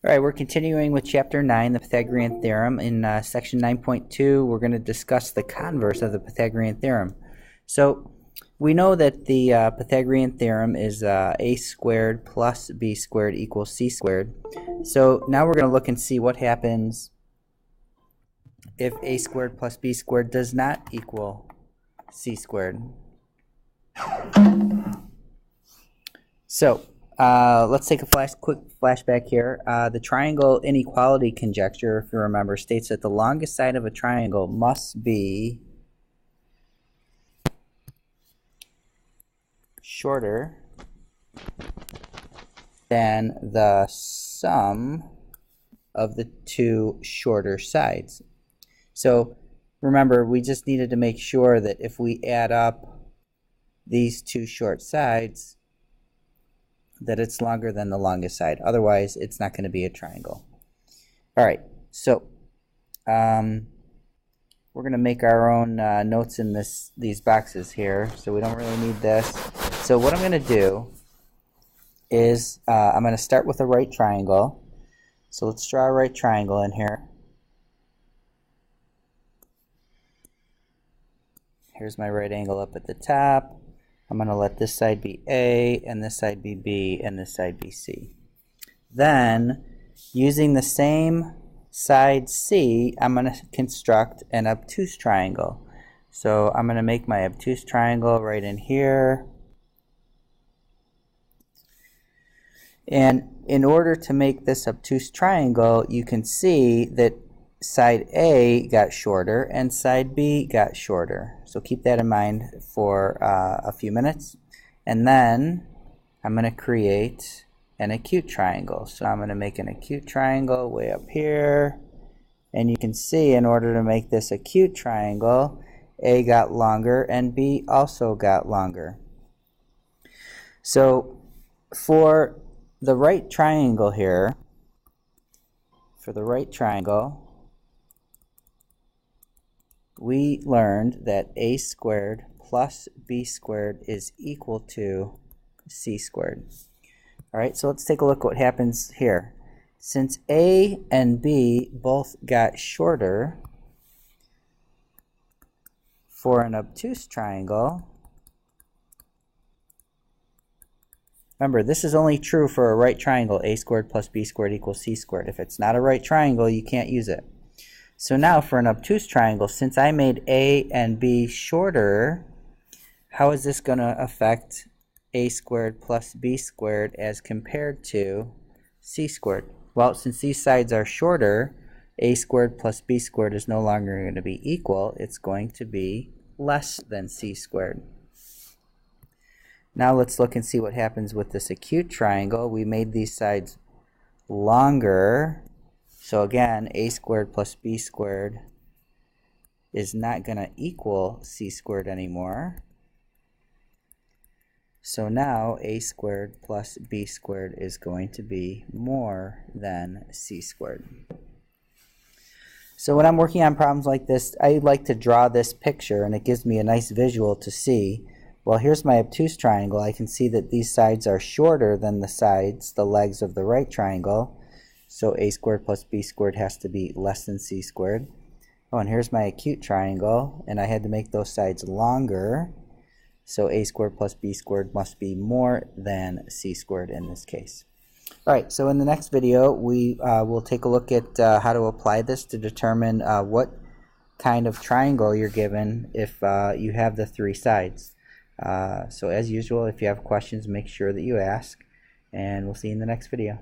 All right, we're continuing with Chapter 9, the Pythagorean Theorem. In Section 9.2, we're going to discuss the converse of the Pythagorean Theorem. So we know that the Pythagorean Theorem is a squared plus b squared equals c squared. So now we're going to look and see what happens if a squared plus b squared does not equal c squared. So let's take a quick flashback here. The triangle inequality conjecture, if you remember, states that the longest side of a triangle must be shorter than the sum of the two shorter sides. So remember, we just needed to make sure that if we add up these two short sides, that it's longer than the longest side. Otherwise, it's not going to be a triangle. All right, so we're going to make our own notes in these boxes here, so we don't really need this. So what I'm going to do is I'm going to start with a right triangle. So let's draw a right triangle in here. Here's my right angle up at the top. I'm going to let this side be A, and this side be B, and this side be C. Then, using the same side C, I'm going to construct an obtuse triangle. So I'm going to make my obtuse triangle right in here. And in order to make this obtuse triangle, you can see that side A got shorter and side B got shorter. So keep that in mind for a few minutes. And then I'm going to create an acute triangle. So I'm going to make an acute triangle way up here. And you can see in order to make this acute triangle, A got longer and B also got longer. So for the right triangle here, we learned that a squared plus b squared is equal to c squared. All right, so let's take a look at what happens here. Since a and b both got shorter for an obtuse triangle, remember, this is only true for a right triangle, a squared plus b squared equals c squared. If it's not a right triangle, you can't use it. So now for an obtuse triangle, since I made A and B shorter, how is this going to affect A squared plus B squared as compared to C squared? Well, since these sides are shorter, A squared plus B squared is no longer going to be equal. It's going to be less than C squared. Now let's look and see what happens with this acute triangle. We made these sides longer. So again, a squared plus b squared is not going to equal c squared anymore. So now a squared plus b squared is going to be more than c squared. So when I'm working on problems like this, I like to draw this picture, and it gives me a nice visual to see. Well, here's my obtuse triangle. I can see that these sides are shorter than the legs of the right triangle. So a squared plus b squared has to be less than c squared. Oh, and here's my acute triangle, and I had to make those sides longer. So a squared plus b squared must be more than c squared in this case. All right, so in the next video, we will take a look at how to apply this to determine what kind of triangle you're given if you have the three sides. So as usual, if you have questions, make sure that you ask, and we'll see you in the next video.